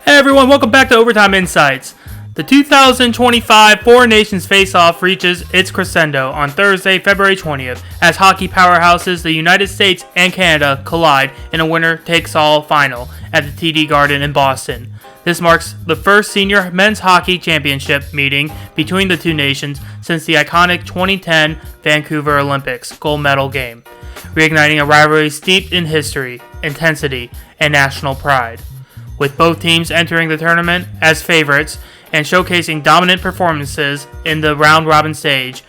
Hey everyone, welcome back to Overtime Insights. The 2025 Four Nations Face-Off reaches its crescendo on Thursday, February 20th, as hockey powerhouses the United States and Canada collide in a winner-takes-all final at the TD Garden in Boston. This marks the first senior men's hockey championship meeting between the two nations since the iconic 2010 Vancouver Olympics gold medal game, reigniting a rivalry steeped in history, intensity, and national pride. With both teams entering the tournament as favorites and showcasing dominant performances in the round-robin stage,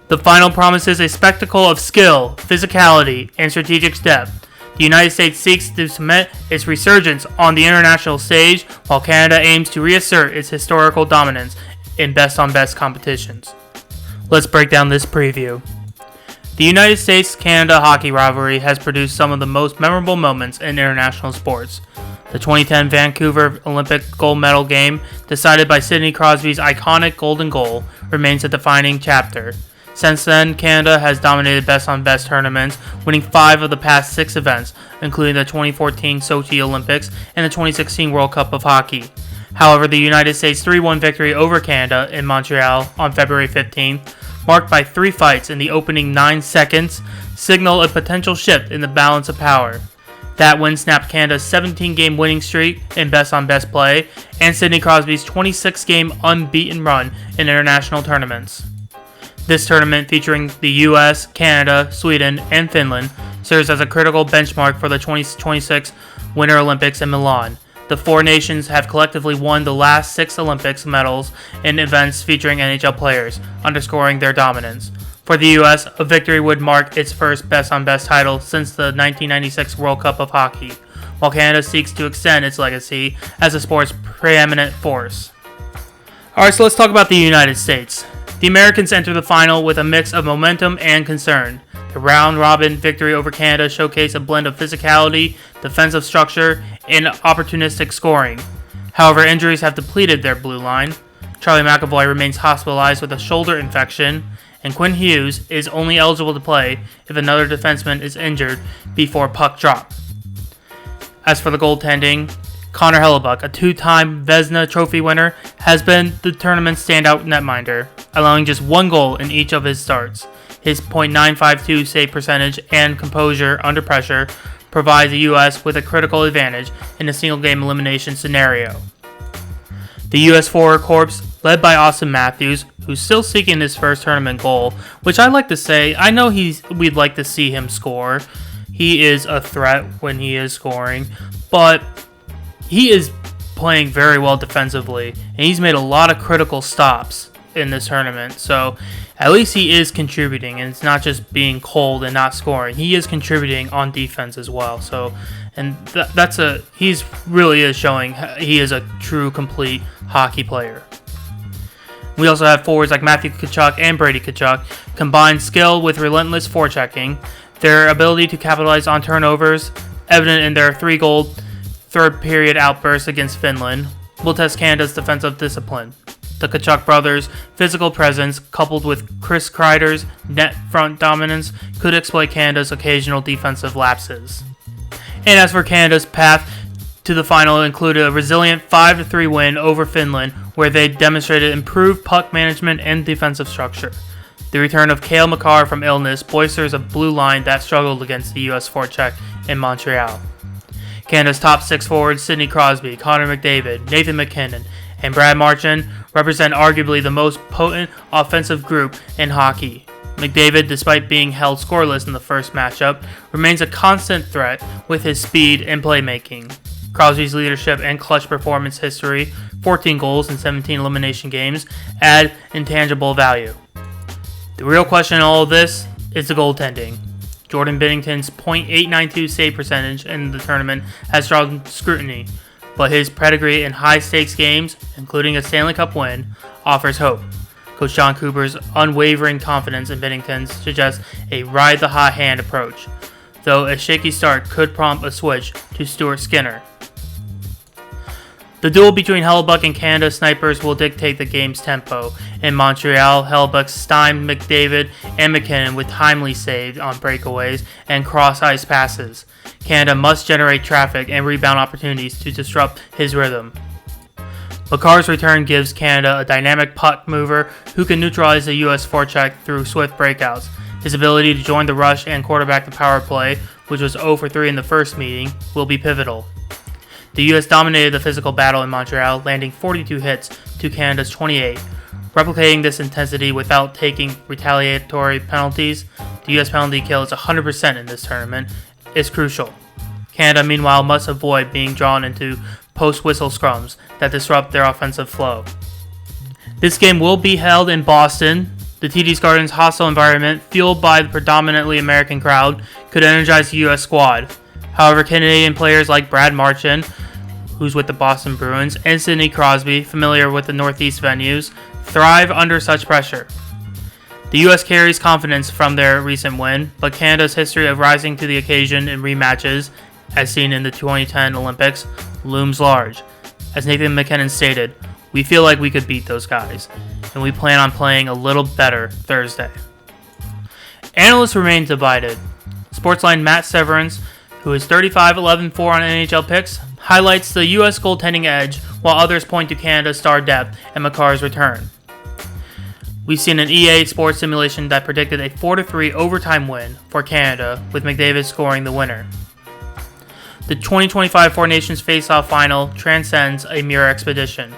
the final promises a spectacle of skill, physicality, and strategic depth. The United States seeks to cement its resurgence on the international stage, while Canada aims to reassert its historical dominance in best-on-best competitions. Let's break down this preview. The United States-Canada hockey rivalry has produced some of the most memorable moments in international sports. The 2010 Vancouver Olympic gold medal game, decided by Sidney Crosby's iconic golden goal, remains a defining chapter. Since then, Canada has dominated best-on-best tournaments, winning 5 of the past 6 events, including the 2014 Sochi Olympics and the 2016 World Cup of Hockey. However, the United States' 3-1 victory over Canada in Montreal on February 15th, marked by 3 fights in the opening 9 seconds, signaled a potential shift in the balance of power. That win snapped Canada's 17-game winning streak in best-on-best play and Sidney Crosby's 26-game unbeaten run in international tournaments. This tournament, featuring the US, Canada, Sweden, and Finland, serves as a critical benchmark for the 2026 Winter Olympics in Milan. The four nations have collectively won the last 6 Olympics medals in events featuring NHL players, underscoring their dominance. For the U.S., a victory would mark its first best-on-best title since the 1996 World Cup of Hockey, while Canada seeks to extend its legacy as the sport's preeminent force. Alright, so let's talk about the United States. The Americans enter the final with a mix of momentum and concern. The round-robin victory over Canada showcased a blend of physicality, defensive structure, and opportunistic scoring. However, injuries have depleted their blue line. Charlie McAvoy remains hospitalized with a shoulder infection, and Quinn Hughes is only eligible to play if another defenseman is injured before puck drop. As for the goaltending, Connor Hellebuyck, a 2-time Vezina Trophy winner, has been the tournament's standout netminder, allowing just 1 goal in each of his starts. His .952 save percentage and composure under pressure provides the U.S. with a critical advantage in a single-game elimination scenario. The U.S. forward corps, led by Austin Matthews, who's still seeking his first tournament goal, which I like to say, I know we'd like to see him score. He is a threat when he is scoring, but he is playing very well defensively, and he's made a lot of critical stops in this tournament, so at least he is contributing, and it's not just being cold and not scoring. He is contributing on defense as well, so, and he's really is showing he is a true, complete hockey player. We also have forwards like Matthew Tkachuk and Brady Tkachuk, combined skill with relentless forechecking. Their ability to capitalize on turnovers, evident in their 3-goal third-period outburst against Finland, will test Canada's defensive discipline. The Tkachuk brothers' physical presence, coupled with Chris Kreider's net front dominance, could exploit Canada's occasional defensive lapses. And as for Canada's path to the final, included a resilient 5-3 win over Finland, where they demonstrated improved puck management and defensive structure. The return of Cale Makar from illness bolsters a blue line that struggled against the U.S. forecheck in Montreal. Canada's top 6 forwards, Sidney Crosby, Connor McDavid, Nathan MacKinnon, and Brad Marchand, represent arguably the most potent offensive group in hockey. McDavid, despite being held scoreless in the first matchup, remains a constant threat with his speed and playmaking. Crosby's leadership and clutch performance history, 14 goals in 17 elimination games, add intangible value. The real question in all of this is the goaltending. Jordan Binnington's .892 save percentage in the tournament has drawn scrutiny, but his pedigree in high-stakes games, including a Stanley Cup win, offers hope. Coach John Cooper's unwavering confidence in Binnington suggests a ride-the-hot-hand approach, though a shaky start could prompt a switch to Stuart Skinner. The duel between Hellebuyck and Canada snipers will dictate the game's tempo. In Montreal, Hellebuyck stymied McDavid and MacKinnon with timely saves on breakaways and cross-ice passes. Canada must generate traffic and rebound opportunities to disrupt his rhythm. Makar's return gives Canada a dynamic puck mover who can neutralize the U.S. forecheck through swift breakouts. His ability to join the rush and quarterback the power play, which was 0 for 3 in the first meeting, will be pivotal. The U.S. dominated the physical battle in Montreal, landing 42 hits to Canada's 28. Replicating this intensity without taking retaliatory penalties, the U.S. penalty kill is 100% in this tournament, is crucial. Canada, meanwhile, must avoid being drawn into post-whistle scrums that disrupt their offensive flow. This game will be held in Boston. The TD's Garden's hostile environment, fueled by the predominantly American crowd, could energize the U.S. squad. However, Canadian players like Brad Marchand, who's with the Boston Bruins, and Sidney Crosby, familiar with the Northeast venues, thrive under such pressure. The U.S. carries confidence from their recent win, but Canada's history of rising to the occasion in rematches, as seen in the 2010 Olympics, looms large. As Nathan McKinnon stated, "We feel like we could beat those guys, and we plan on playing a little better Thursday." Analysts remain divided. Sportsline Matt Severance, who is 35-11-4 on NHL picks, highlights the U.S. goaltending edge, while others point to Canada's star depth and Makar's return. We've seen an EA Sports simulation that predicted a 4-3 overtime win for Canada, with McDavid scoring the winner. The 2025 Four Nations Face-Off Final transcends a mere expedition.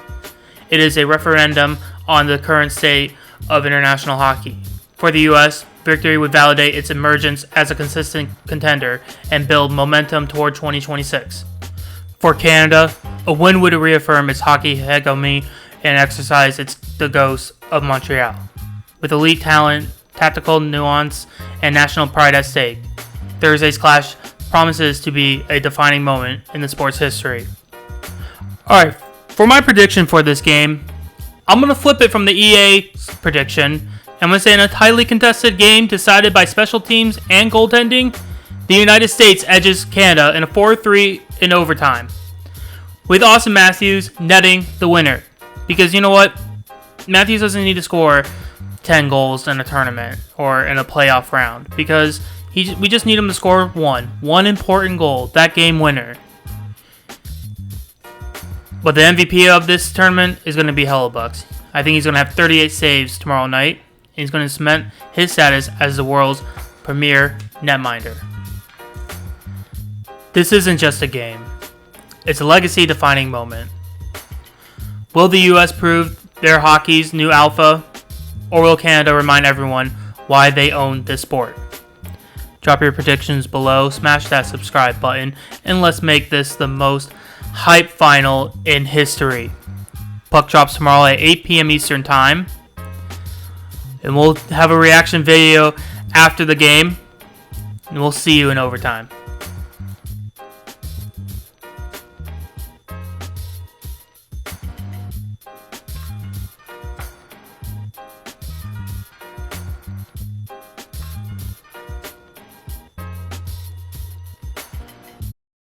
It is a referendum on the current state of international hockey. For the U.S., victory would validate its emergence as a consistent contender and build momentum toward 2026. For Canada, a win would reaffirm its hockey hegemony and exercise the ghost of Montreal. With elite talent, tactical nuance, and national pride at stake, Thursday's clash promises to be a defining moment in the sport's history. Alright, for my prediction for this game, I'm going to flip it from the EA prediction. I'm going to say in a tightly contested game decided by special teams and goaltending, the United States edges Canada in a 4-3 in overtime, with Austin Matthews netting the winner. Because you know what? Matthews doesn't need to score 10 goals in a tournament or in a playoff round, because we just need him to score one important goal, that game winner. But the MVP of this tournament is going to be Hellebuyck. I think he's going to have 38 saves tomorrow night, and he's going to cement his status as the world's premier netminder. This isn't just a game. It's a legacy-defining moment. Will the U.S. prove their hockey's new alpha, or will Canada remind everyone why they own this sport? Drop your predictions below, smash that subscribe button, and let's make this the most hype final in history. Puck drops tomorrow at 8 p.m. Eastern Time, and we'll have a reaction video after the game, and we'll see you in overtime.